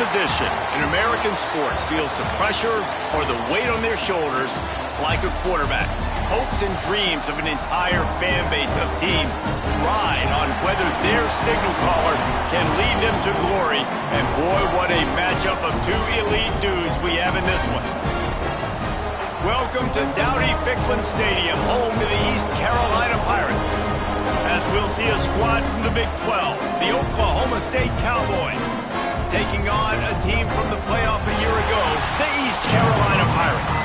position in American sports feels the pressure or the weight on their shoulders like a quarterback. Hopes and dreams of an entire fan base of teams ride on whether their signal caller can lead them to glory. And boy, what a matchup of two elite dudes we have in this one. Welcome to Dowdy-Ficklin Stadium, home to the East Carolina Pirates. As we'll see a squad from the Big 12, the Oklahoma State Cowboys, taking on a team from the playoff a year ago, the East Carolina Pirates.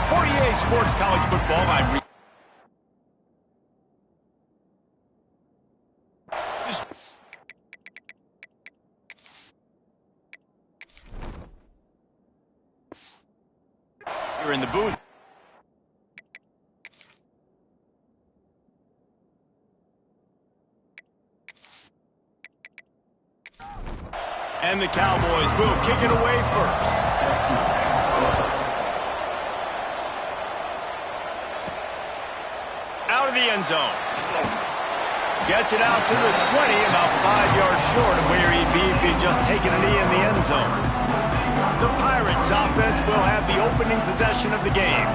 For EA Sports College Football, I'm You're in the booth. And the Cowboys will kick it away first. Out of the end zone. Gets it out to the 20, about 5 yards short of where he'd be if he'd just taken a knee in the end zone. The Pirates offense will have the opening possession of the game.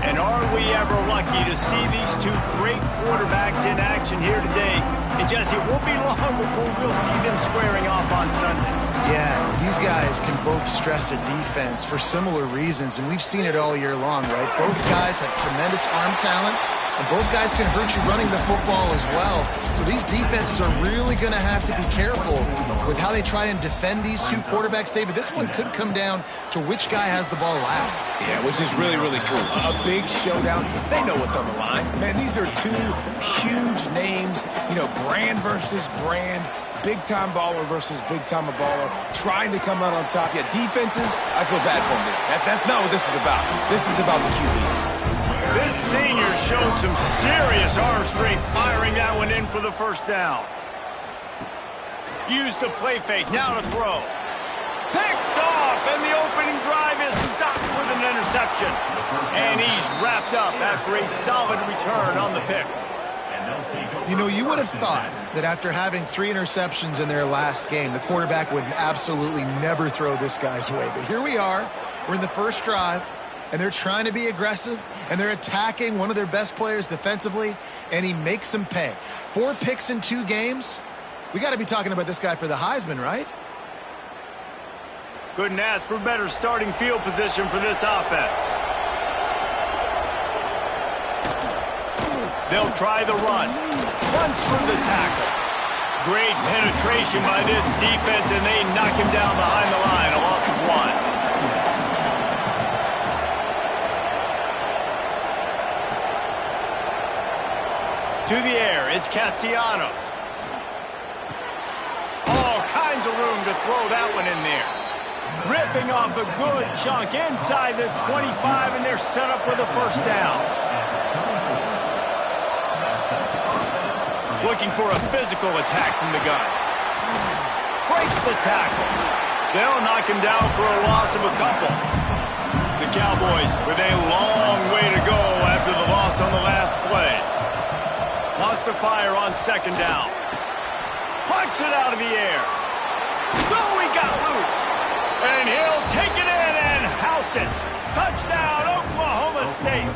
And are we ever lucky to see these two great quarterbacks in action here today? And Jesse, it won't be long before we'll see them squaring off on Sunday. Yeah, these guys can both stress a defense for similar reasons, and we've seen it all year long, right? Both guys have tremendous arm talent, and both guys can hurt you running the football as well. So these defenses are really going to have to be careful with how they try and defend these two quarterbacks, David. This one could come down to which guy has the ball last. Yeah, which is really, really cool. A big showdown. They know what's on the line. Man, these are two huge names, brand versus brand. Big-time baller versus big-time baller, trying to come out on top. Yeah, defenses, I feel bad for them. That's not what this is about. This is about the QBs. This senior showed some serious arm strength firing that one in for the first down. Used the play fake, now to throw. Picked off, and the opening drive is stopped with an interception. And he's wrapped up after a solid return on the pick. You would have thought that after having 3 interceptions in their last game, the quarterback would absolutely never throw this guy's way. But here we are. We're in the first drive, and they're trying to be aggressive, and they're attacking one of their best players defensively, and he makes them pay. 4 picks in 2 games. We got to be talking about this guy for the Heisman, right? Couldn't ask for better starting field position for this offense. They'll try the run. Runs through the tackle. Great penetration by this defense, and they knock him down behind the line. A loss of 1. To the air, it's Castellanos. All kinds of room to throw that one in there. Ripping off a good chunk inside the 25, and they're set up with a first down. Looking for a physical attack from the gun. Breaks the tackle. They'll knock him down for a loss of a couple. The Cowboys with a long way to go after the loss on the last play. Lost to fire on second down. Punts it out of the air. Oh, he got loose. And he'll take it in and house it. Touchdown, Oklahoma State.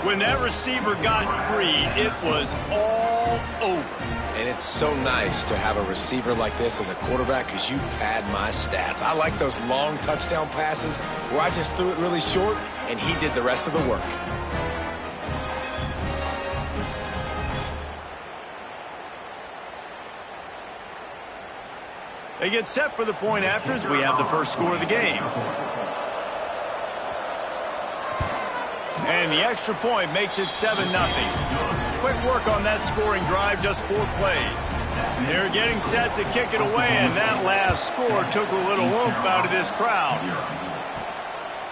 When that receiver got free, it was all over. And it's so nice to have a receiver like this as a quarterback because you pad my stats. I like those long touchdown passes where I just threw it really short and he did the rest of the work. They get set for the point after as we have the first score of the game. And the extra point makes it 7-0. Quick work on that scoring drive, just 4 plays. They're getting set to kick it away, and that last score took a little oomph out of this crowd.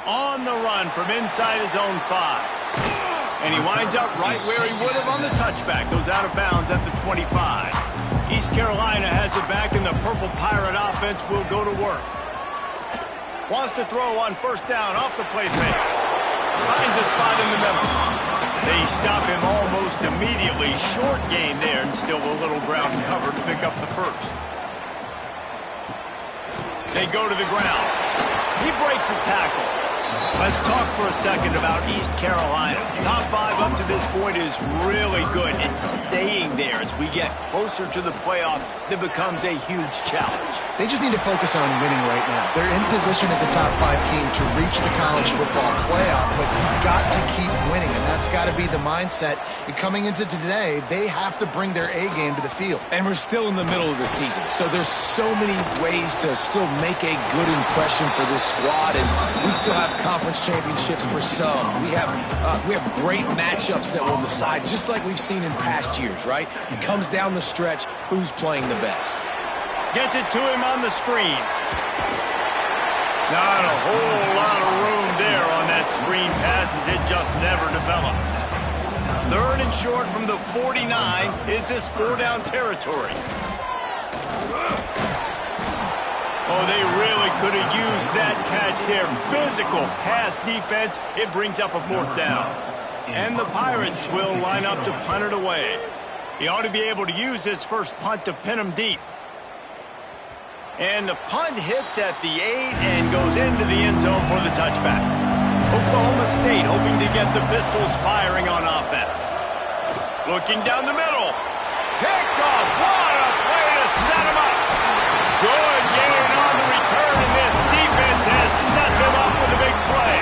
On the run from inside his own 5. And he winds up right where he would have on the touchback. Goes out of bounds at the 25. East Carolina has it back, and the Purple Pirate offense will go to work. Wants to throw on first down off the play fake. Finds a spot in the middle. They stop him almost immediately. Short gain there, and still a little ground cover to pick up the first. They go to the ground. He breaks a tackle. Let's talk for a second about East Carolina. Top 5 up to this point is really good. It's staying there as we get closer to the playoff that becomes a huge challenge. They just need to focus on winning right now. They're in position as a top 5 team to reach the college football playoff, but you've got to keep winning, and that's got to be the mindset. And coming into today, they have to bring their A game to the field. And we're still in the middle of the season, so there's so many ways to still make a good impression for this squad, and we still have conference championships for some. We have great matchups that will decide, just like we've seen in past years, right? It comes down the stretch, who's playing the best. Gets it to him on the screen. Not a whole lot of room there on that screen pass as it just never developed. 3rd and short from the 49. Is this 4-down territory? Oh, they really could have used that catch there. Physical pass defense. It brings up a 4th down. And the Pirates will line up to punt it away. He ought to be able to use his first punt to pin him deep. And the punt hits at the 8 and goes into the end zone for the touchback. Oklahoma State hoping to get the Pistols firing on offense. Looking down the middle. Picked off. What a play to set him up. Good gain on the return, and this defense has set them up with a big play.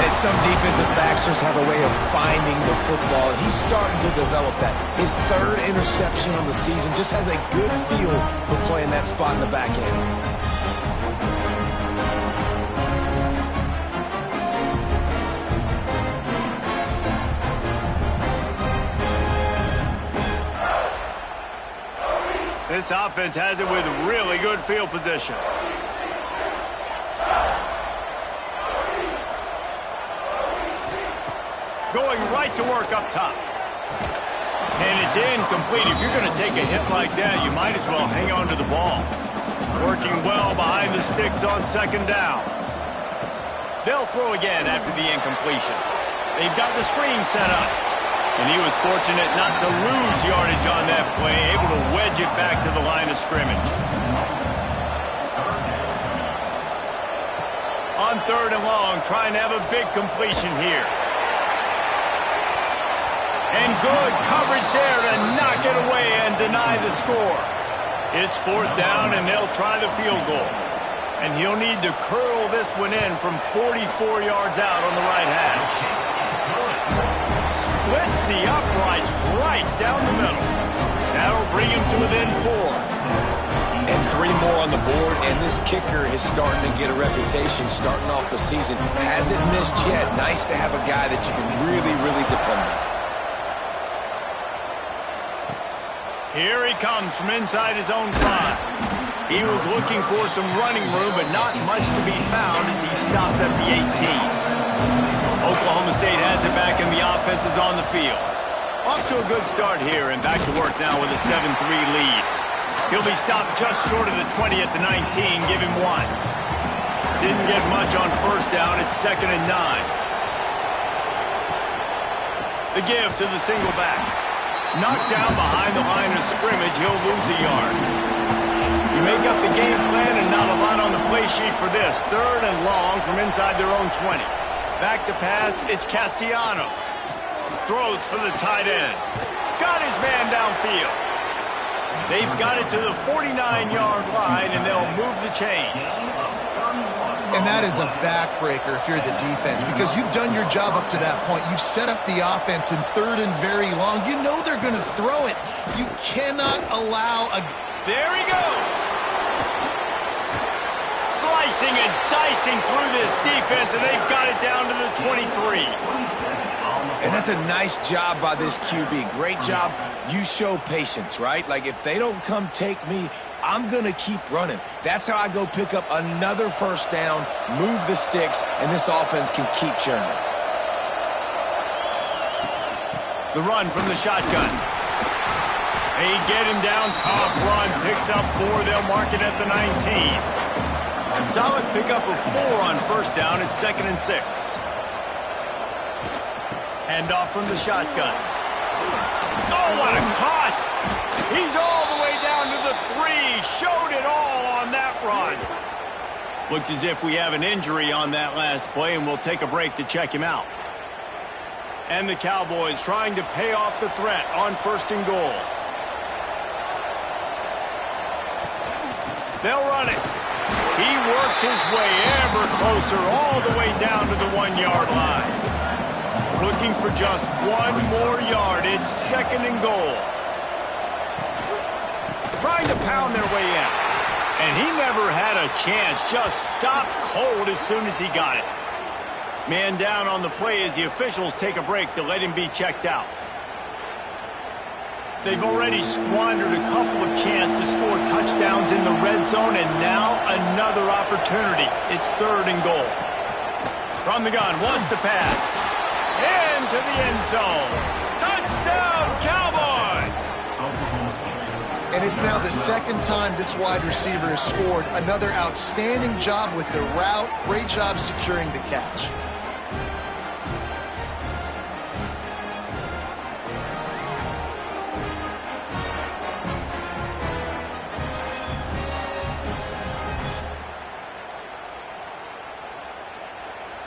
And some defensive backs just have a way of finding the football, and he's starting to develop that. His 3rd interception on the season just has a good feel for playing that spot in the back end. This offense has it with really good field position. Going right to work up top. And it's incomplete. If you're going to take a hit like that, you might as well hang on to the ball. Working well behind the sticks on 2nd down. They'll throw again after the incompletion. They've got the screen set up. And he was fortunate not to lose yardage on that play, able to wedge it back to the line of scrimmage. On 3rd and long, trying to have a big completion here. And good coverage there to knock it away and deny the score. It's 4th down, and they'll try the field goal. And he'll need to curl this one in from 44 yards out on the right hash. Splits the uprights right down the middle. That'll bring him to within 4. And 3 more on the board, and this kicker is starting to get a reputation starting off the season. Hasn't missed yet. Nice to have a guy that you can really, really depend on. Here he comes from inside his own 5. He was looking for some running room, but not much to be found as he stopped at the 18. Oklahoma State has it back, and the offense is on the field. Off to a good start here, and back to work now with a 7-3 lead. He'll be stopped just short of the 20 at the 19, give him 1. Didn't get much on 1st down, it's 2nd and 9. The give to the single back. Knocked down behind the line of scrimmage, he'll lose a yard. You make up the game plan and not a lot on the play sheet for this. 3rd and long from inside their own 20. Back to pass, it's Castellanos. Throws for the tight end. Got his man downfield. They've got it to the 49-yard line, and they'll move the chains. And that is a backbreaker if you're the defense, because you've done your job up to that point. You've set up the offense in 3rd and very long. You know they're going to throw it. You cannot allow a... There he goes. Slicing and dicing through this defense, and they've got it down to the 23. And that's a nice job by this QB. Great job. You show patience, right? Like, if they don't come take me, I'm going to keep running. That's how I go pick up another 1st down, move the sticks, and this offense can keep churning. The run from the shotgun. They get him down, tough run, picks up 4. They'll mark it at the 19. Solid pickup of 4 on 1st down. It's 2nd and 6. Hand off from the shotgun. Oh, what a cut! He's all the way down to the 3. Showed it all on that run. Looks as if we have an injury on that last play, and we'll take a break to check him out. And the Cowboys trying to pay off the threat on 1st and goal. They'll run it. He works his way ever closer all the way down to the 1-yard line. Looking for just 1 more yard. It's 2nd and goal. Trying to pound their way in. And he never had a chance. Just stopped cold as soon as he got it. Man down on the play as the officials take a break to let him be checked out. They've already squandered a couple of chances to score touchdowns in the red zone, and now another opportunity. It's 3rd and goal. From the gun, wants to pass. Into the end zone. Touchdown, Cowboys! And it's now the 2nd time this wide receiver has scored. Another outstanding job with the route. Great job securing the catch.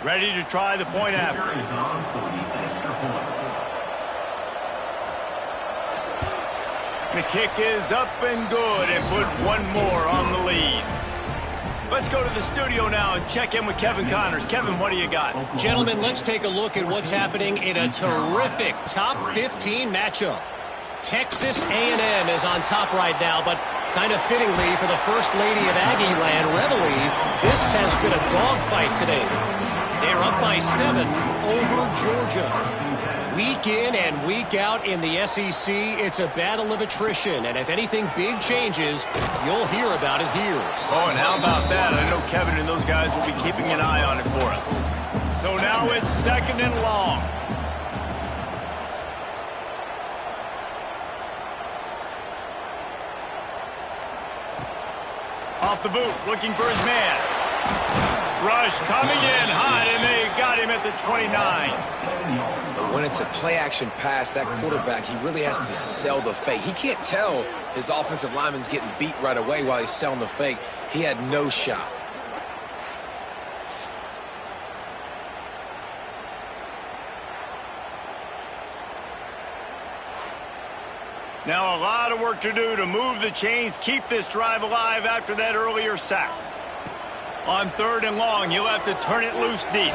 Ready to try the point after. The kick is up and good and put 1 more on the lead. Let's go to the studio now and check in with Kevin Connors. Kevin, what do you got? Gentlemen, let's take a look at what's happening in a terrific top 15 matchup. Texas A&M is on top right now, but kind of fittingly for the First Lady of Aggie Land, Reveille, this has been a dogfight today. They're up by 7 over Georgia. Week in and week out in the SEC, it's a battle of attrition, and if anything big changes, you'll hear about it here. Oh, and how about that? I know Kevin and those guys will be keeping an eye on it for us. So now it's 2nd and long. Off the boot, looking for his man. Rush coming in hot, and they got him at the 29. When it's a play-action pass, that quarterback, he really has to sell the fake. He can't tell his offensive lineman's getting beat right away while he's selling the fake. He had no shot. Now a lot of work to do to move the chains, keep this drive alive after that earlier sack. On 3rd and long, you'll have to turn it loose deep.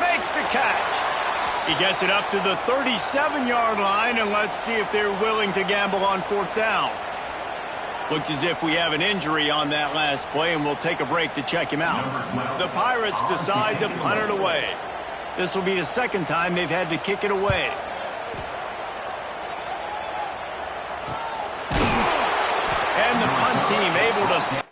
Makes the catch. He gets it up to the 37-yard line, and let's see if they're willing to gamble on 4th down. Looks as if we have an injury on that last play, and we'll take a break to check him out. The Pirates decide to punt it away. This will be the 2nd time they've had to kick it away. And the punt team able to...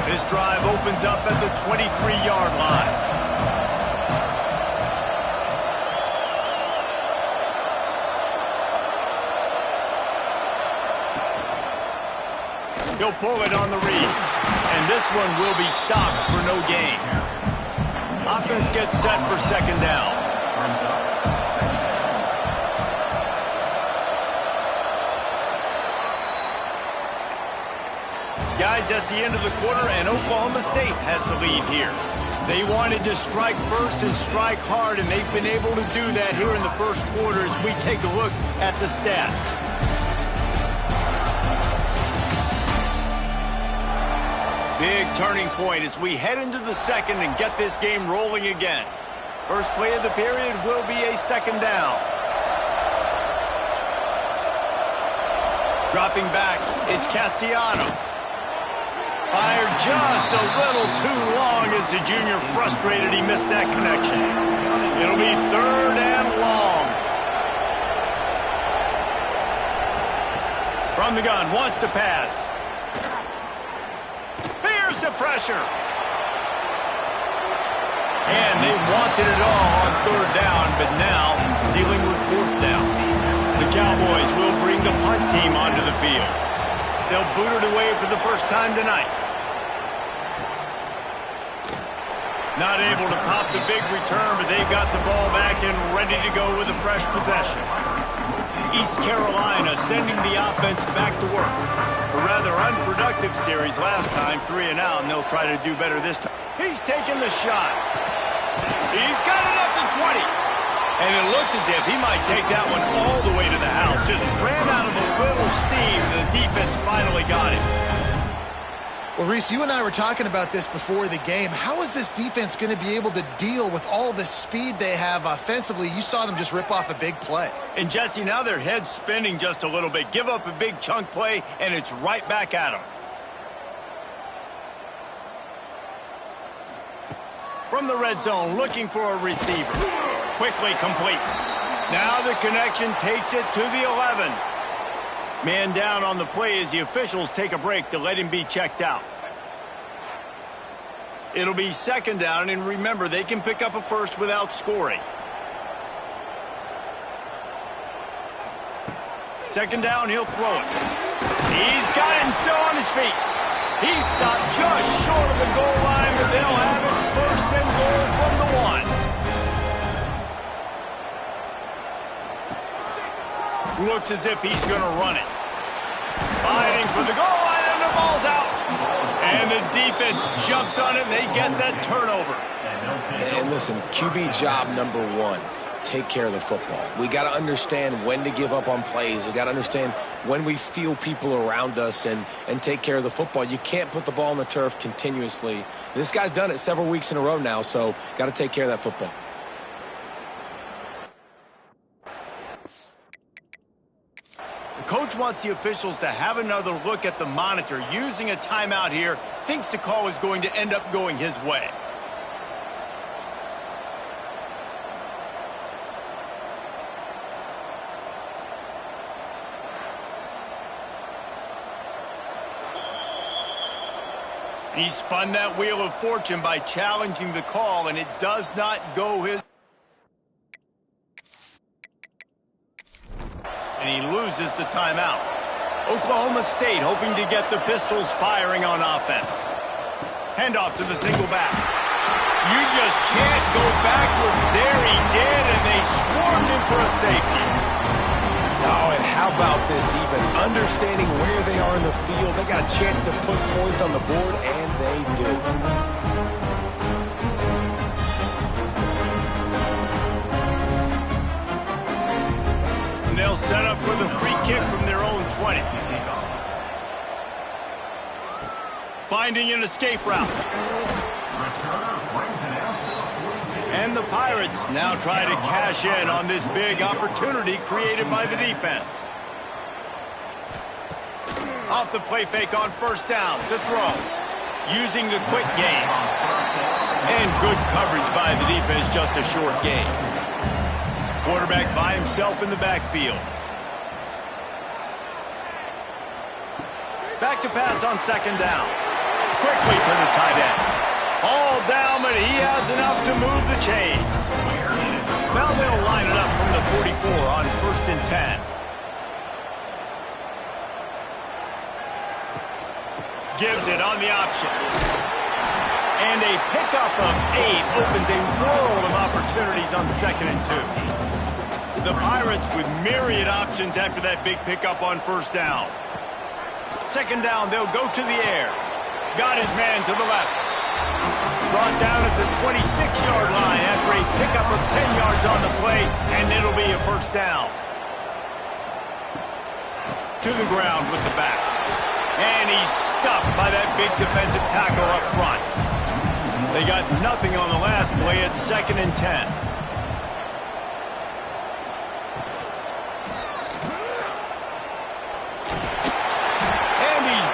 This drive opens up at the 23-yard line. He'll pull it on the read. And this one will be stopped for no gain. Offense gets set for 2nd down. Guys, that's the end of the quarter, and Oklahoma State has the lead here. They wanted to strike first and strike hard, and they've been able to do that here in the first quarter as we take a look at the stats. Big turning point as we head into the 2nd and get this game rolling again. First play of the period will be a 2nd down. Dropping back, it's Castellanos. Fired just a little too long as the junior frustrated he missed that connection. It'll be 3rd and long. From the gun, wants to pass. Fears the pressure. And they wanted it all on third down, but now dealing with fourth down. The Cowboys will bring the punt team onto the field. They'll boot it away for the first time tonight. Not able to pop the big return, but they've got the ball back and ready to go with a fresh possession. East Carolina sending the offense back to work. A rather unproductive series last time, 3 and out, and they'll try to do better this time. He's taking the shot. He's got it up to 20. And it looked as if he might take that one all the way to the house. Just ran out of a little steam, and the defense finally got him. Well, Reese, you and I were talking about this before the game. How is this defense going to be able to deal with all the speed they have offensively? You saw them just rip off a big play. And, Jesse, now their head's spinning just a little bit. Give up a big chunk play, and it's right back at them. From the red zone, looking for a receiver. Quickly complete. Now the connection takes it to the 11. Man down on the play as the officials take a break to let him be checked out. It'll be second down, and remember, they can pick up a first without scoring. Second down, he'll throw it. He's got it and still on his feet. He stopped just short of the goal line, but they'll have it first and goal from the 1. Looks as if he's going to run it. Fighting for the goal line, and the ball's out. And the defense jumps on it, and they get that turnover. And listen, QB job number 1, take care of the football. We got to understand when to give up on plays. We got to understand when we feel people around us and take care of the football. You can't put the ball on the turf continuously. This guy's done it several weeks in a row now, so got to take care of that football. Coach wants the officials to have another look at the monitor. Using a timeout here, thinks the call is going to end up going his way. He spun that wheel of fortune by challenging the call, and it does not go his way. And he loses the timeout. Oklahoma State hoping to get the Pistols firing on offense. Handoff to the single back. You just can't go backwards there. He did, and they swarmed him for a safety. Oh, and how about this defense? Understanding where they are in the field. They got a chance to put points on the board, and they do. They'll set up for the free kick from their own 20. Finding an escape route. And the Pirates now try to cash in on this big opportunity created by the defense. Off the play fake on first down to throw. Using the quick game. And good coverage by the defense, just a short gain. Quarterback by himself in the backfield. Back to pass on second down. Quickly to the tight end. All down, but he has enough to move the chains. Now they'll line it up from the 44 on first and 10. Gives it on the option. And a pickup of 8 opens a world of opportunities on second and 2. The Pirates with myriad options after that big pickup on first down. Second down, they'll go to the air. Got his man to the left. Brought down at the 26-yard line after a pickup of 10 yards on the play, and it'll be a first down. To the ground with the back. And he's stuffed by that big defensive tackle up front. They got nothing on the last play. It's second and 10.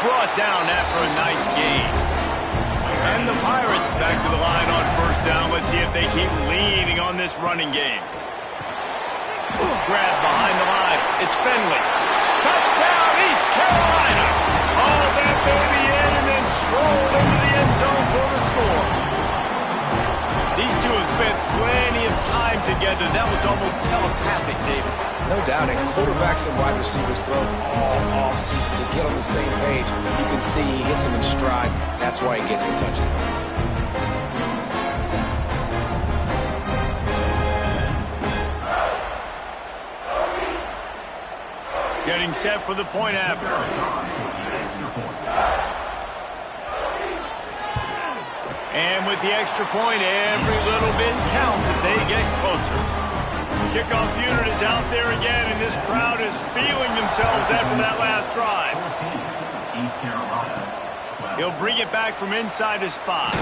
Brought down after a nice gain. And the Pirates back to the line on first down. Let's see if they keep leaning on this running game. Grab behind the line. It's Finley. Touchdown, East Carolina. All that baby in and then strolled into the end zone for the score. These two together. That was almost telepathic, David. No doubt, and quarterbacks and wide receivers throw all off-season to get on the same page. You can see he hits him in stride. That's why he gets the touchdown. Getting set for the point after. And with the extra point, every little bit counts as they get closer. Kickoff unit is out there again, and this crowd is feeling themselves after that last drive. He'll bring it back from inside his 5.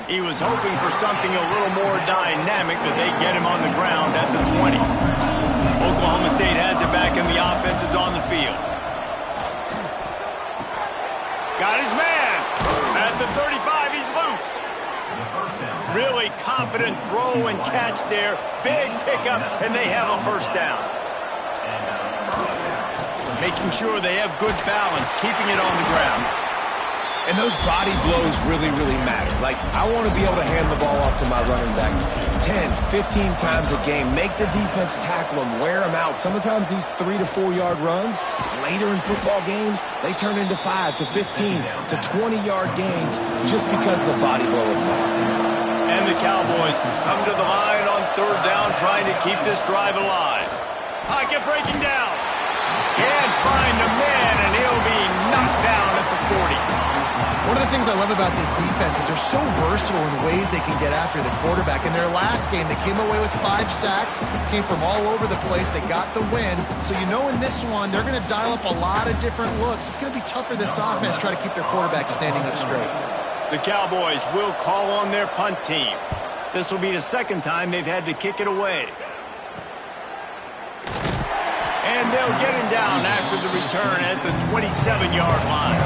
He was hoping for something a little more dynamic, but they get him on the ground at the 20. Oklahoma State has it back, and the offense is on the field. Got his man. At the 35, he's loose. Really confident throw and catch there. Big pickup, and they have a first down. Making sure they have good balance, keeping it on the ground. And those body blows really, really matter. Like, I want to be able to hand the ball off to my running back 10, 15 times a game. Make the defense tackle them, wear them out. Sometimes these 3 to 4 yard runs, later in football games, they turn into 5 to 15 to 20-yard gains just because of the body blow effect. And the Cowboys come to the line on third down, trying to keep this drive alive. Pocket breaking down. Can't find a man, and he'll be knocked down at the 40. One of the things I love about this defense is they're so versatile in ways they can get after the quarterback. In their last game, they came away with 5 sacks, came from all over the place. They got the win. So you know in this one, they're going to dial up a lot of different looks. It's going to be tough for this offense to try to keep their quarterback standing up straight. The Cowboys will call on their punt team. This will be the second time they've had to kick it away. And they'll get him down after the return at the 27-yard line.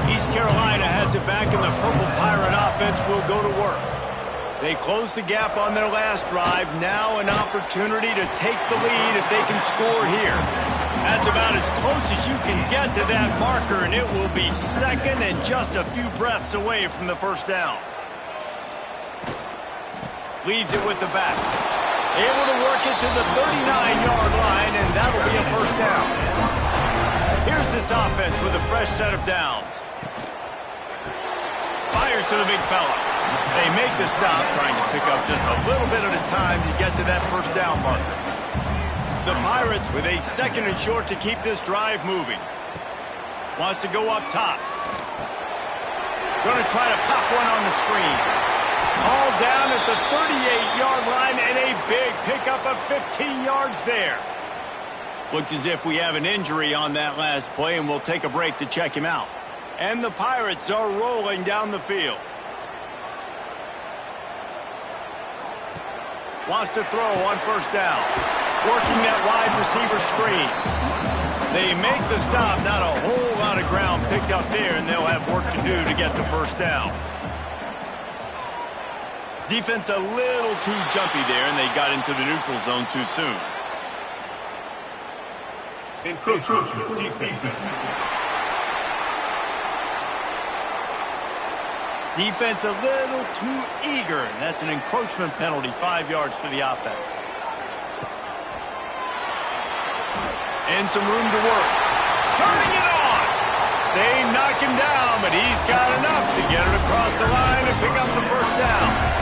East Carolina has it back, and the Purple Pirate offense will go to work. They closed the gap on their last drive. Now an opportunity to take the lead if they can score here. That's about as close as you can get to that marker, and it will be second and just a few breaths away from the first down. Leaves it with the back. Able to work it to the 39-yard line, and that'll be a first down. Here's this offense with a fresh set of downs. Fires to the big fella. They make the stop, trying to pick up just a little bit at a time to get to that first down marker. The Pirates with a second and short to keep this drive moving. Wants to go up top. Going to try to pop one on the screen. All down at the 38-yard line, and a big pickup of 15 yards there. Looks as if we have an injury on that last play, and we'll take a break to check him out. And the Pirates are rolling down the field. Wants to throw on first down. Working that wide receiver screen. They make the stop. Not a whole lot of ground picked up there, and they'll have work to do to get the first down. Defense a little too jumpy there, and they got into the neutral zone too soon. Encroachment defense. Defense a little too eager, and that's an encroachment penalty, 5 yards for the offense. And some room to work. Turning it on! They knock him down, but he's got enough to get it across the line and pick up the first down.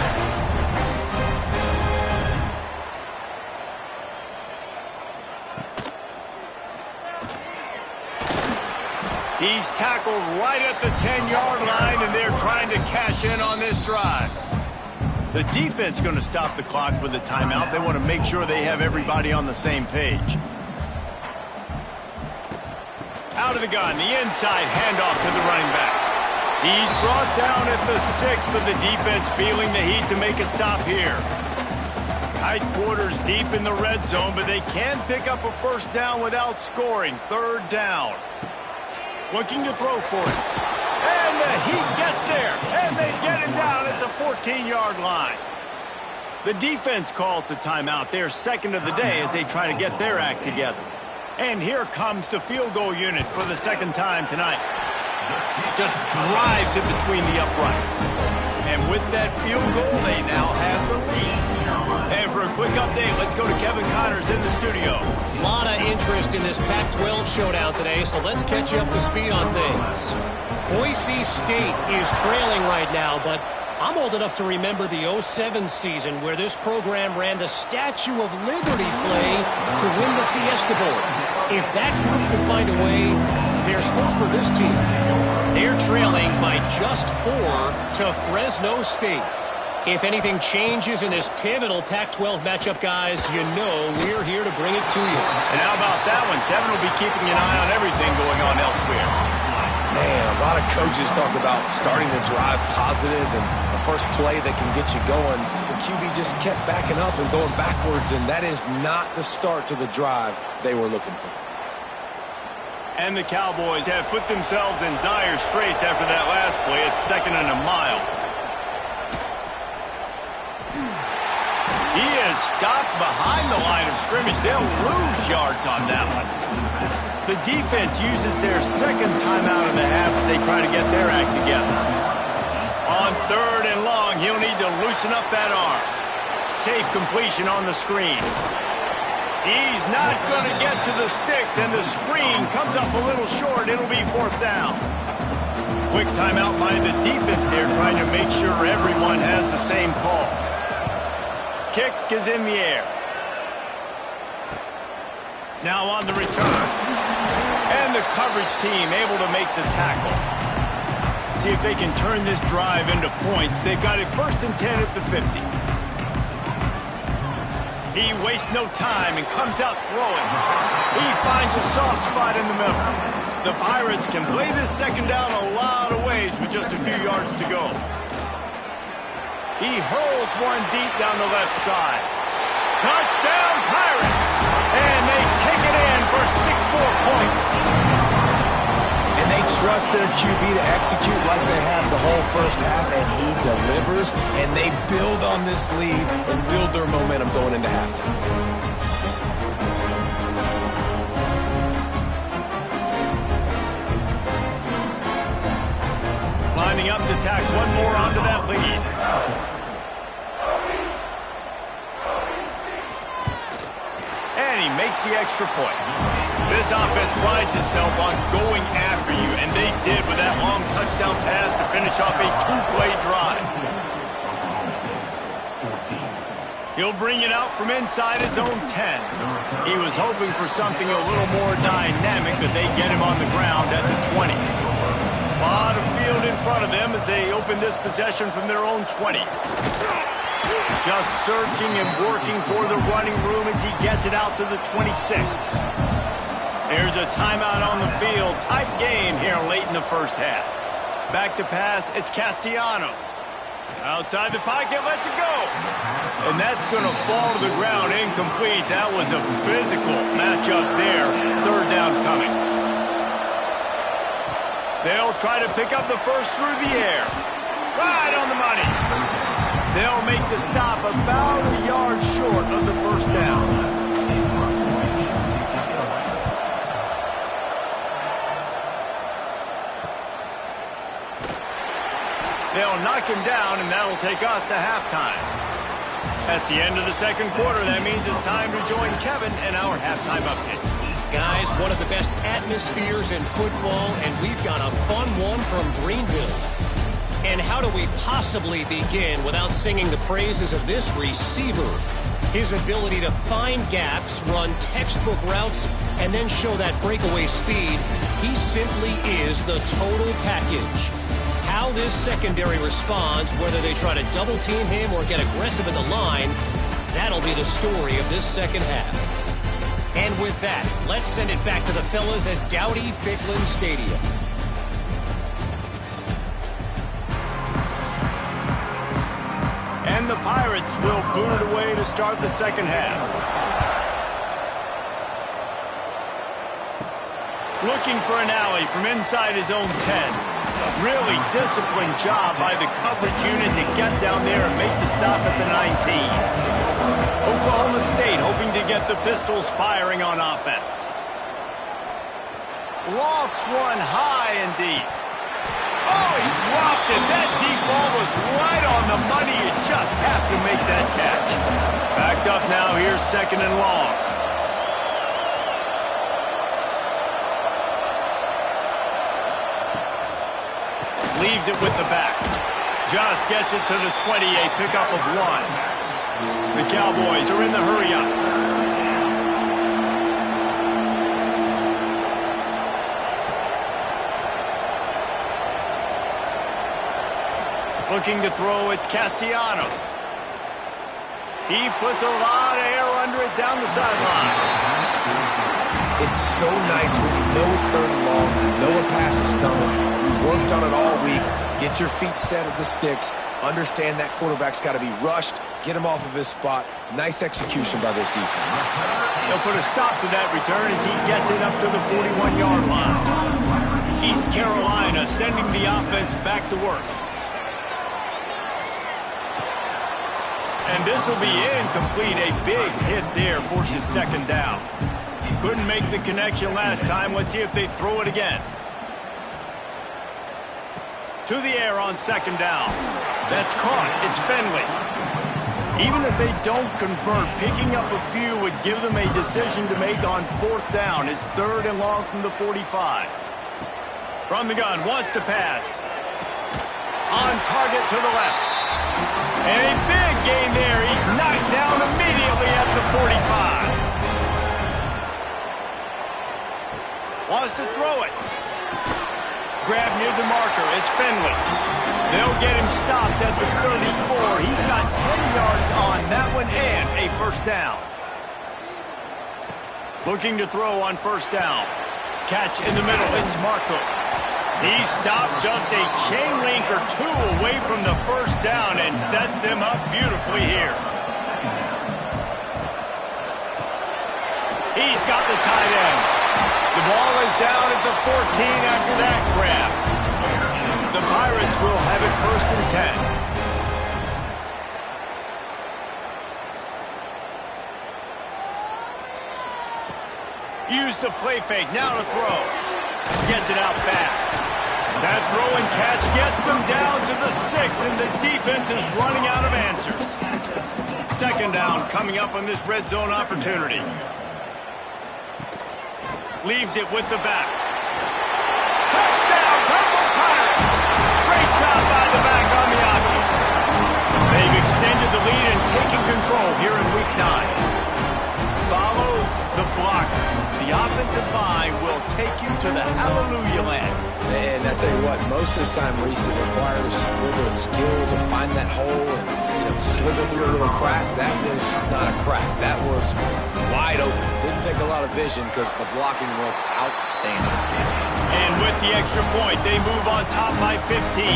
He's tackled right at the 10-yard line, and they're trying to cash in on this drive. The defense going to stop the clock with a timeout. They want to make sure they have everybody on the same page. Out of the gun, the inside handoff to the running back. He's brought down at the 6, but the defense feeling the heat to make a stop here. Tight quarters deep in the red zone, but they can pick up a first down without scoring. Third down. Looking to throw for it. And the heat gets there. And they get him down at the 14-yard line. The defense calls the timeout. They're second of the day as they try to get their act together. And here comes the field goal unit for the second time tonight. Just drives it between the uprights. And with that field goal, they now have the lead. And for a quick update, let's go to Kevin Connors in the studio. A lot of interest in this Pac-12 showdown today, so let's catch you up to speed on things. Boise State is trailing right now, but I'm old enough to remember the 07 season where this program ran the Statue of Liberty play to win the Fiesta Bowl. If that group can find a way, there's hope for this team. They're trailing by just 4 to Fresno State. If anything changes in this pivotal Pac-12 matchup, guys, you know we're here to bring it to you. And how about that one? Kevin will be keeping an eye on everything going on elsewhere. Man, a lot of coaches talk about starting the drive positive and the first play that can get you going. The QB just kept backing up and going backwards, and that is not the start to the drive they were looking for. And the Cowboys have put themselves in dire straits after that last play. It's 2nd and a mile. He is stopped behind the line of scrimmage. They'll lose yards on that one. The defense uses their second timeout in the half as they try to get their act together. On 3rd and long, he'll need to loosen up that arm. Safe completion on the screen. He's not going to get to the sticks, and the screen comes up a little short. It'll be 4th down. Quick timeout by the defense there, trying to make sure everyone has the same call. Kick is in the air. Now on the return. And the coverage team able to make the tackle. See if they can turn this drive into points. They've got it 1st and 10 at the 50. He wastes no time and comes out throwing. He finds a soft spot in the middle. The Pirates can play this 2nd down a lot of ways with just a few yards to go. He hurls one deep down the left side. Touchdown, Pirates! And they take it in for 6 more points. And they trust their QB to execute like they have the whole first half, and he delivers, and they build on this lead and build their momentum going into halftime. Lining up to tack one more onto that lead. And he makes the extra point. This offense prides itself on going after you, and they did with that long touchdown pass to finish off a 2-play drive. He'll bring it out from inside his own 10. He was hoping for something a little more dynamic, but they get him on the ground at the 20. A lot of field in front of them as they open this possession from their own 20. Just searching and working for the running room as he gets it out to the 26. There's a timeout on the field. Tight game here late in the first half. Back to pass, it's Castellanos. Outside the pocket, lets it go. And that's going to fall to the ground incomplete. That was a physical matchup there. 3rd down coming. They'll try to pick up the first through the air. Right on the money. They'll make the stop about a yard short of the 1st down. They'll knock him down, and that'll take us to halftime. That's the end of the 2nd quarter. That means it's time to join Kevin in our halftime update. Guys, one of the best atmospheres in football, and we've got a fun one from Greenville. And how do we possibly begin without singing the praises of this receiver? His ability to find gaps, run textbook routes, and then show that breakaway speed. He simply is the total package. How this secondary responds, whether they try to double-team him or get aggressive in the line, that'll be the story of this 2nd half. And with that, let's send it back to the fellas at Dowdy-Ficklin Stadium. And the Pirates will boot it away to start the 2nd half. Looking for an alley from inside his own 10. Really disciplined job by the coverage unit to get down there and make the stop at the 19. Oklahoma State hoping to get the Pistols firing on offense. Lofts one high and deep. Oh, he dropped dropped it. That deep ball was right on the money. You just have to make that catch. Backed up now. Here's 2nd and long. Leaves it with the back. Just gets it to the 20, a pickup of 1. The Cowboys are in the hurry-up. Looking to throw, it's Castellanos. He puts a lot of air under it down the sideline. It's so nice when you know it's 3rd and long, you know a pass is coming, you worked on it all week, get your feet set at the sticks, understand that quarterback's got to be rushed, get him off of his spot. Nice execution by this defense. They'll put a stop to that return as he gets it up to the 41-yard line. East Carolina sending the offense back to work. And this will be incomplete. A big hit there forces 2nd down. Couldn't make the connection last time. Let's see if they throw it again. To the air on 2nd down. That's caught. It's Finley. Even if they don't convert, picking up a few would give them a decision to make on 4th down. It's 3rd and long from the 45. From the gun, wants to pass. On target to the left. And a big gain there. He's knocked down immediately at the 45. Wants to throw it. Grab near the marker. It's Finley. They'll get him stopped at the 34. He's got 10 yards on that one and a 1st down. Looking to throw on 1st down. Catch in the middle. It's Marco. He stopped just a chain link or 2 away from the 1st down and sets them up beautifully here. He's got the tight end. The ball is down at the 14 after that grab. The Pirates will have it 1st and 10. Use the play fake. Now to throw. Gets it out fast. That throw and catch gets them down to the 6, and the defense is running out of answers. 2nd down coming up on this red zone opportunity. Leaves it with the back. Touchdown, Purple Pirates! Great job by the back on the option. They've extended the lead and taken control here in Week 9. Follow the blockers. The offensive line will take you to the hallelujah land. Man, I tell you what, most of the time, Reese, it requires a little bit of skill to find that hole and slither through a little crack. That was not a crack. That was wide open. Didn't take a lot of vision because the blocking was outstanding. And with the extra point, they move on top by 15.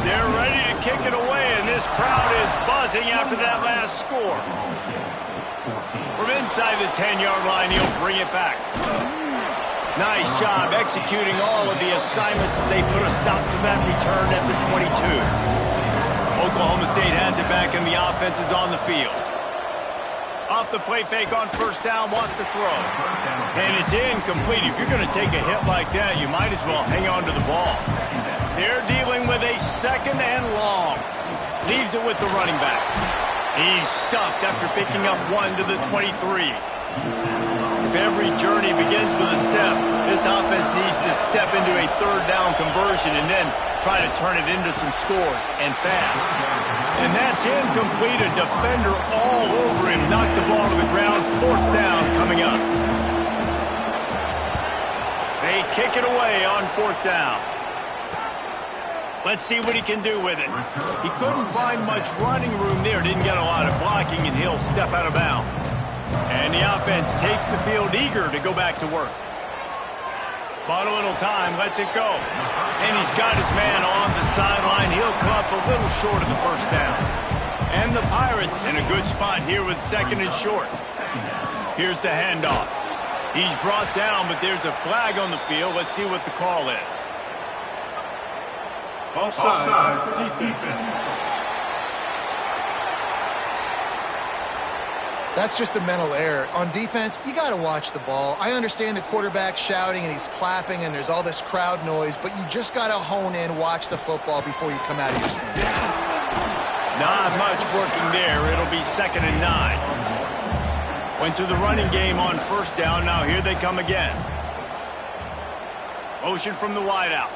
They're ready to kick it away, and this crowd is buzzing after that last score. From inside the 10-yard line, he'll bring it back. Nice job executing all of the assignments as they put a stop to that return at the 22. Oklahoma State has it back, and the offense is on the field. Off the play fake on 1st down, wants to throw. And it's incomplete. If you're going to take a hit like that, you might as well hang on to the ball. They're dealing with a 2nd and long. Leaves it with the running back. He's stuffed after picking up 1 to the 23. If every journey begins with a step, this offense needs to step into a 3rd down conversion and then try to turn it into some scores, and fast. And that's incomplete. A defender all over him. Knocked the ball to the ground. 4th down coming up. They kick it away on 4th down. Let's see what he can do with it. He couldn't find much running room there. Didn't get a lot of blocking, and he'll step out of bounds. And the offense takes the field eager to go back to work. Bought a little time, lets it go. And he's got his man on the sideline. He'll come up a little short of the 1st down. And the Pirates in a good spot here with 2nd and short. Here's the handoff. He's brought down, but there's a flag on the field. Let's see what the call is. Offside, defense. That's just a mental error. On defense, you got to watch the ball. I understand the quarterback shouting and he's clapping and there's all this crowd noise, but you just got to hone in, watch the football before you come out of your stance. Not much working there. It'll be 2nd and 9. Went to the running game on 1st down. Now here they come again. Motion from the wideout.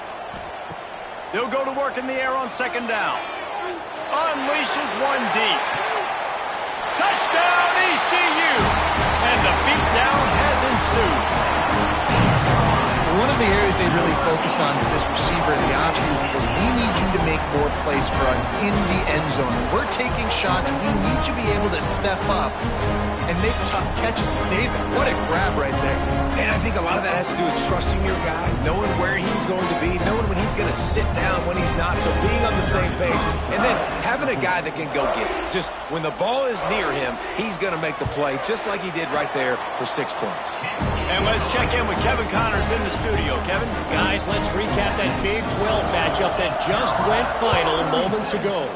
They'll go to work in the air on 2nd down. Unleashes one deep. Touchdown, ECU! And the beatdown has ensued. One of the areas they really focused on with this receiver in the offseason was we need you to make more plays for us in the end zone. When we're taking shots, we need you to be able to step up and make tough catches. David, what a grab right there. And I think a lot of that has to do with trusting your guy, knowing where he's going to be, knowing when he's going to sit down, when he's not, so being on the same page, and then having a guy that can go get it. Just when the ball is near him, he's going to make the play, just like he did right there for 6 points. And let's check in with Kevin Connors in the studio. Kevin? Guys, let's recap that Big 12 matchup that just went final moments ago.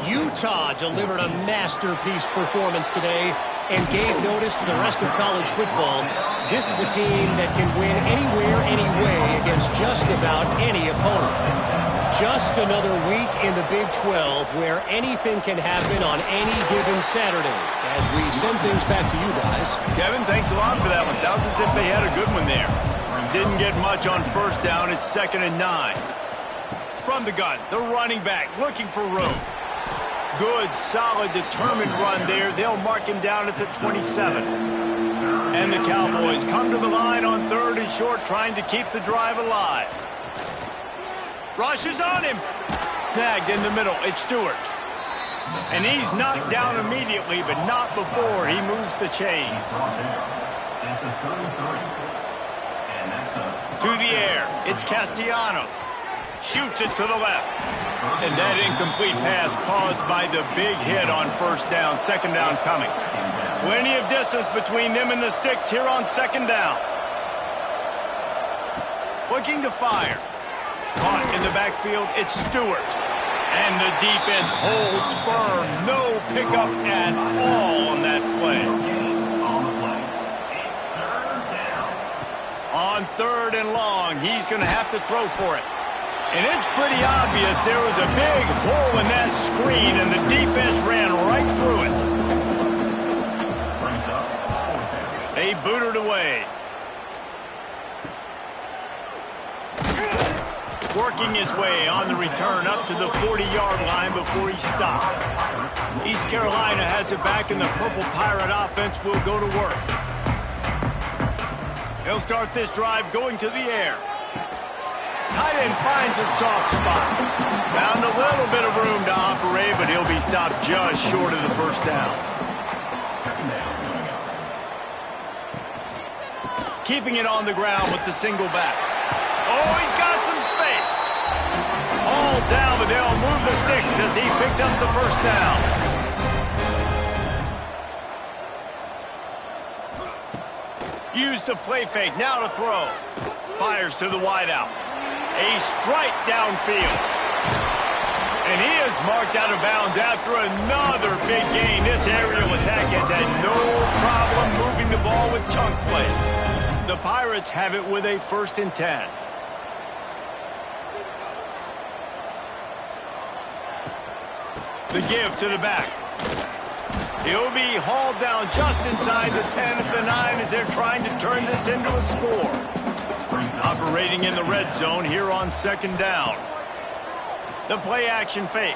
Utah delivered a masterpiece performance today and gave notice to the rest of college football. This is a team that can win anywhere, anyway against just about any opponent. Just another week in the Big 12 where anything can happen on any given Saturday. As we send things back to you guys. Kevin, thanks a lot for that one. Sounds as if they had a good one there. Didn't get much on 1st down. It's 2nd and 9. From the gun, the running back looking for room. Good, solid, determined run there. They'll mark him down at the 27. And the Cowboys come to the line on 3rd and short, trying to keep the drive alive. Rush is on him. Snagged in the middle. It's Stewart. And he's knocked down immediately, but not before he moves the chains. To the air. It's Castellanos. Shoots it to the left. And that incomplete pass caused by the big hit on 1st down. 2nd down coming. Plenty of distance between them and the sticks here on 2nd down. Looking to fire. Caught in the backfield, it's Stewart. And the defense holds firm. No pickup at all on that play. On 3rd and long, he's going to have to throw for it. And it's pretty obvious there was a big hole in that screen, and the defense ran right through it. They booted away. Working his way on the return up to the 40-yard line before he stopped. East Carolina has it back, and the Purple Pirate offense will go to work. He'll start this drive going to the air. Tight end finds a soft spot. Found a little bit of room to operate, but he'll be stopped just short of the 1st down. Keeping it on the ground with the single back. Oh, he's got some space. All down, but they'll move the sticks as he picks up the 1st down. Use the play fake, now to throw. Fires to the wideout. A strike downfield. And he is marked out of bounds after another big gain. This aerial attack has had no problem moving the ball with chunk plays. The Pirates have it with a 1st and 10. The give to the back. He'll be hauled down just inside the 10 at the 9 as they're trying to turn this into a score. Operating in the red zone here on 2nd down. The play action fake.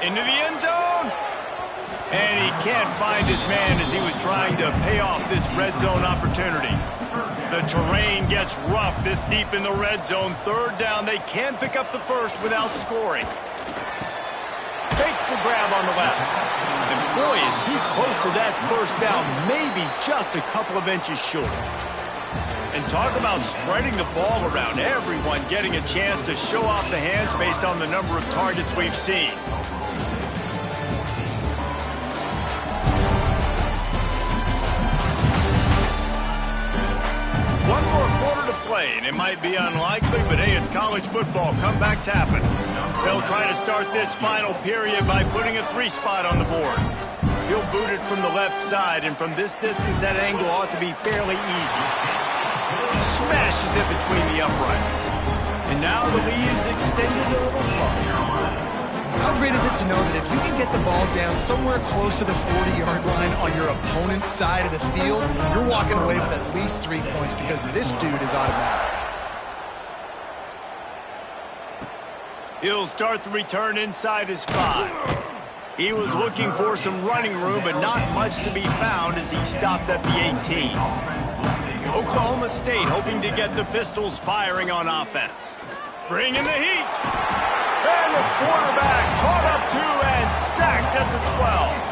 Into the end zone. And he can't find his man as he was trying to pay off this red zone opportunity. The terrain gets rough this deep in the red zone. 3rd down. They can pick up the 1st without scoring. Makes the grab on the left. And boy, is he close to that 1st down, maybe just a couple of inches short. And talk about spreading the ball around. Everyone getting a chance to show off the hands based on the number of targets we've seen. One more quarter to play, and it might be unlikely, but hey, it's college football. Comebacks happen. They'll try to start this final period by putting a 3 spot on the board. He'll boot it from the left side, and from this distance, that angle ought to be fairly easy. Smashes it between the uprights. And now the lead is extended a little further. How great is it to know that if you can get the ball down somewhere close to the 40-yard line on your opponent's side of the field, you're walking away with at least 3 points because this dude is automatic. He'll start the return inside his 5. He was looking for some running room, but not much to be found as he stopped at the 18. Oklahoma State hoping to get the Pistols firing on offense. Bring in the heat. And the quarterback caught up to and sacked at the 12.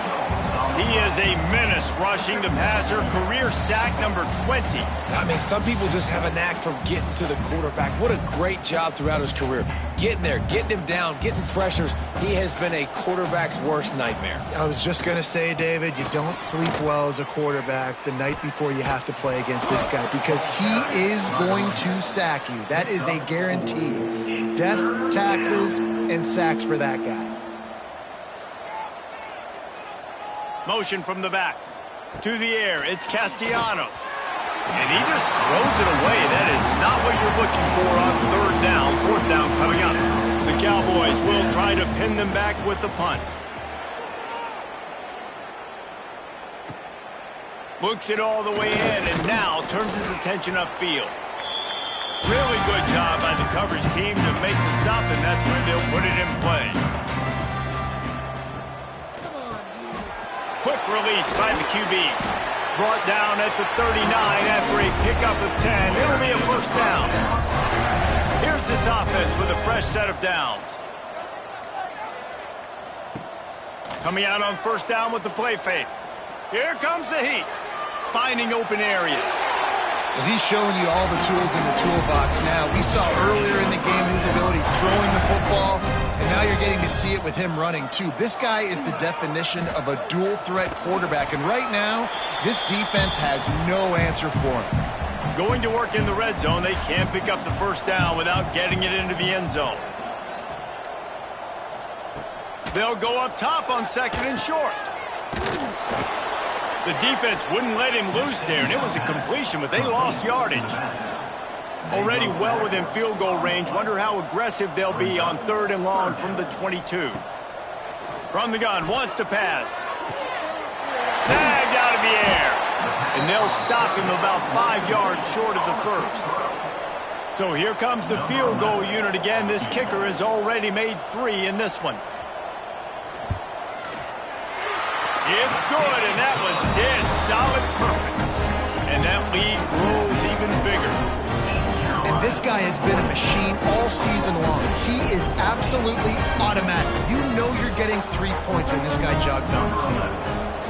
He is a menace rushing the passer, career sack number 20. I mean, some people just have a knack for getting to the quarterback. What a great job throughout his career. Getting there, getting him down, getting pressures. He has been a quarterback's worst nightmare. I was just going to say, David, you don't sleep well as a quarterback the night before you have to play against this guy because he is going to sack you. That is a guarantee. Death, taxes, and sacks for that guy. Motion from the back. To the air, it's Castellanos. And he just throws it away. That is not what you're looking for on 3rd down. 4th down coming up. The Cowboys will try to pin them back with the punt. Looks it all the way in and now turns his attention upfield. Really good job by the coverage team to make the stop, and that's where they'll put it in play. Quick release by the QB. Brought down at the 39 after a pickup of 10. It'll be a 1st down. Here's this offense with a fresh set of downs. Coming out on 1st down with the play fake. Here comes the heat. Finding open areas. Well, he's showing you all the tools in the toolbox now. We saw earlier in the game his ability throwing the football, and now you're getting to see it with him running, too. This guy is the definition of a dual-threat quarterback, and right now, this defense has no answer for him. Going to work in the red zone, they can't pick up the 1st down without getting it into the end zone. They'll go up top on 2nd and short. The defense wouldn't let him loose there, and it was a completion, but they lost yardage. Already well within field goal range. Wonder how aggressive they'll be on 3rd and long from the 22. From the gun, wants to pass. Snagged out of the air. And they'll stop him about 5 yards short of the 1st. So here comes the field goal unit again. This kicker has already made 3 in this one. It's good, and that was dead solid perfect. And that lead grows even bigger. And this guy has been a machine all season long. He is absolutely automatic. You know you're getting 3 points when this guy jogs on the field.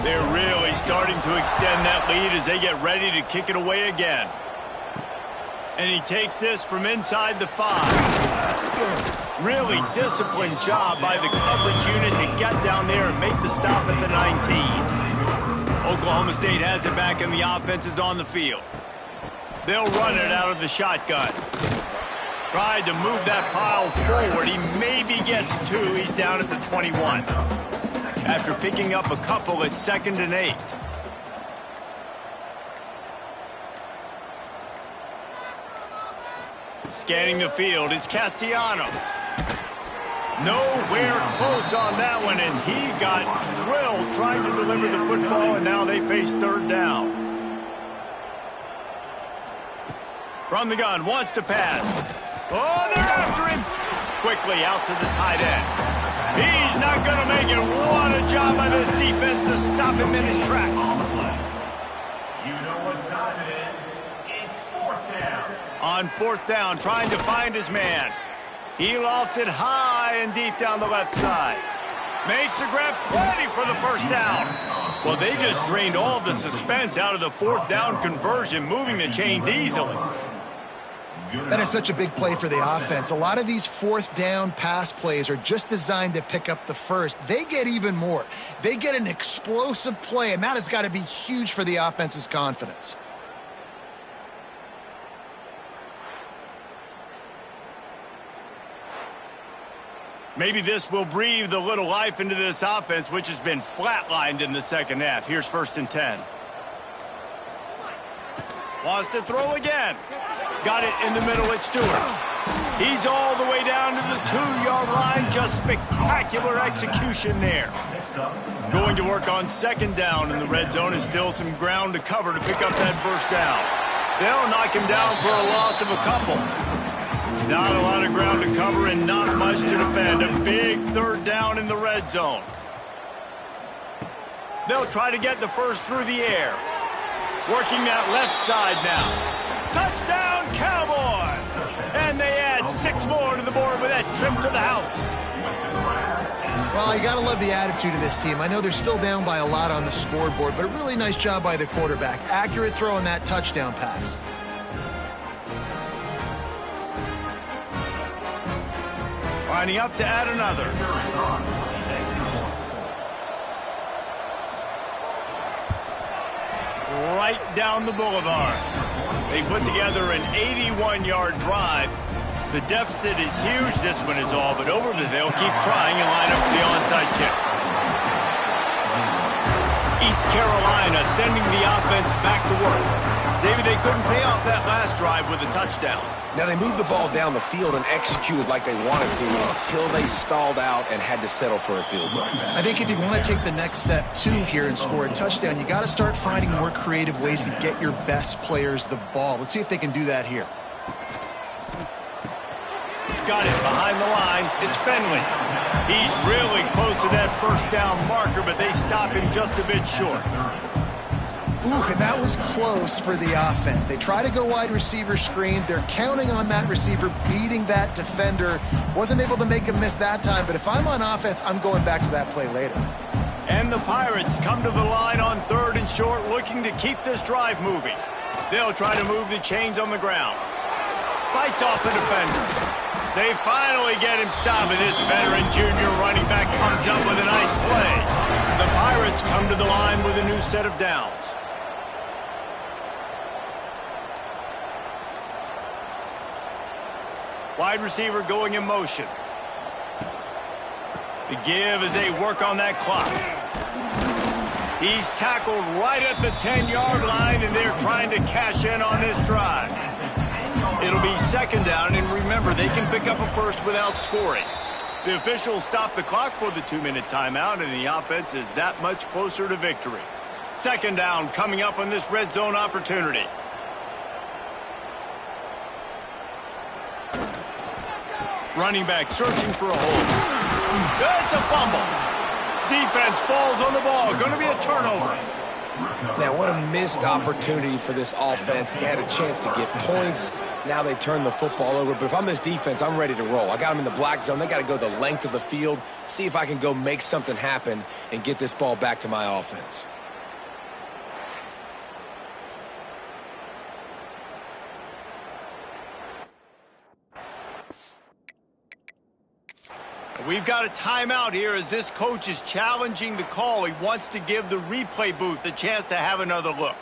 They're really starting to extend that lead as they get ready to kick it away again. And he takes this from inside the 5. Really disciplined job by the coverage unit to get down there and make the stop at the 19. Oklahoma State has it back and the offense is on the field. They'll run it out of the shotgun. Tried to move that pile forward. He maybe gets 2. He's down at the 21. After picking up a couple at 2nd and 8. Scanning the field, it's Castellanos. Nowhere close on that one as he got drilled trying to deliver the football, and now they face 3rd down. From the gun, wants to pass. Oh, they're after him. Quickly out to the tight end. He's not going to make it. What a job by this defense to stop him in his tracks. You know what time it is. It's 4th down. On 4th down, trying to find his man. He lofts it high and deep down the left side. Makes the grab, plenty for the 1st down. Well, they just drained all the suspense out of the 4th down conversion, moving the chains easily. That is such a big play for the offense. A lot of these 4th down pass plays are just designed to pick up the 1st. They get even more. They get an explosive play, and that has got to be huge for the offense's confidence. Maybe this will breathe a little life into this offense, which has been flatlined in the second half. Here's 1st and 10. Wants to throw again. Got it in the middle at Stewart. He's all the way down to the 2-yard line. Just spectacular execution there. Going to work on 2nd down in the red zone. Is still some ground to cover to pick up that 1st down. They'll knock him down for a loss of a couple. Not a lot of ground to cover and not much to defend. A big 3rd down in the red zone. They'll try to get the 1st through the air. Working that left side now. Touchdown, Cowboys! And they add 6 more to the board with that trip to the house. Well, you got to love the attitude of this team. I know they're still down by a lot on the scoreboard, but a really nice job by the quarterback. Accurate throw on that touchdown pass. Lining up to add another. Right down the boulevard. They put together an 81-yard drive. The deficit is huge. This one is all but over, but they'll keep trying and line up for the onside kick. East Carolina sending the offense back to work. David, they couldn't pay off that last drive with a touchdown. Now, they moved the ball down the field and executed like they wanted to until they stalled out and had to settle for a field goal. I think if you want to take the next step, too, here and score a touchdown, you got to start finding more creative ways to get your best players the ball. Let's see if they can do that here. Got it behind the line. It's Finley. He's really close to that 1st down marker, but they stop him just a bit short. Ooh, and that was close for the offense. They try to go wide receiver screen. They're counting on that receiver beating that defender. Wasn't able to make him miss that time, but if I'm on offense, I'm going back to that play later. And the Pirates come to the line on 3rd and short, looking to keep this drive moving. They'll try to move the chains on the ground. Fights off a defender. They finally get him stopped, and this veteran junior running back comes up with a nice play. The Pirates come to the line with a new set of downs. Wide receiver going in motion. The give as they work on that clock. He's tackled right at the 10-yard line, and they're trying to cash in on this drive. It'll be 2nd down, and remember, they can pick up a 1st without scoring. The officials stop the clock for the 2-minute timeout, and the offense is that much closer to victory. 2nd down coming up on this red zone opportunity. Running back searching for a hole. It's a fumble. Defense falls on the ball. Going to be a turnover. Now, what a missed opportunity for this offense. They had a chance to get points. Now they turn the football over. But if I'm this defense, I'm ready to roll. I got them in the black zone. They got to go the length of the field, see if I can go make something happen and get this ball back to my offense. We've got a timeout here as this coach is challenging the call. He wants to give the replay booth a chance to have another look.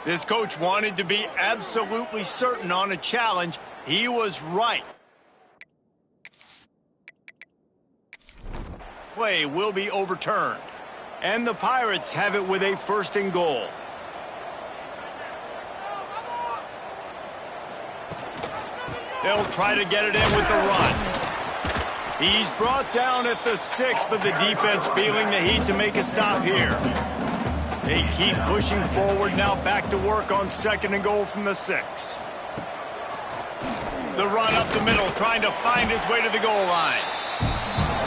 This coach wanted to be absolutely certain on a challenge. He was right. Play will be overturned. And the Pirates have it with a 1st and goal. They'll try to get it in with the run. He's brought down at the 6, but the defense feeling the heat to make a stop here. They keep pushing forward now, back to work on 2nd and goal from the 6. The run up the middle, trying to find his way to the goal line.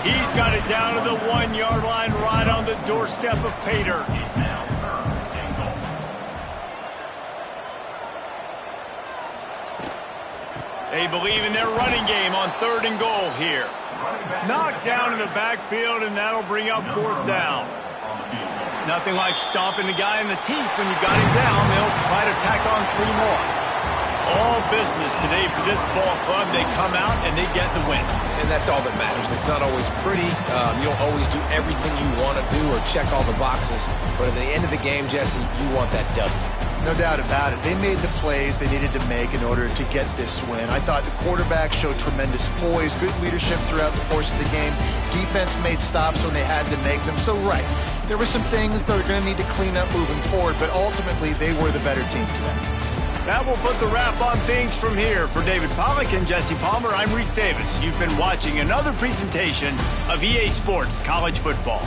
He's got it down to the 1-yard line, right on the doorstep of Pater. They believe in their running game on 3rd and goal here. Knocked down in the backfield, and that'll bring up 4th down. Nothing like stomping the guy in the teeth when you got him down. They'll try to tack on 3 more. All business today for this ball club. They come out and they get the win. And that's all that matters. It's not always pretty. You don't always do everything you want to do or check all the boxes. But at the end of the game, Jesse, you want that W. No doubt about it. They made the plays they needed to make in order to get this win. I thought the quarterback showed tremendous poise, good leadership throughout the course of the game. Defense made stops when they had to make them. So, right, there were some things that are going to need to clean up moving forward, but ultimately they were the better team today. That will put the wrap on things from here. For David Pollack and Jesse Palmer, I'm Reese Davis. You've been watching another presentation of EA Sports College Football.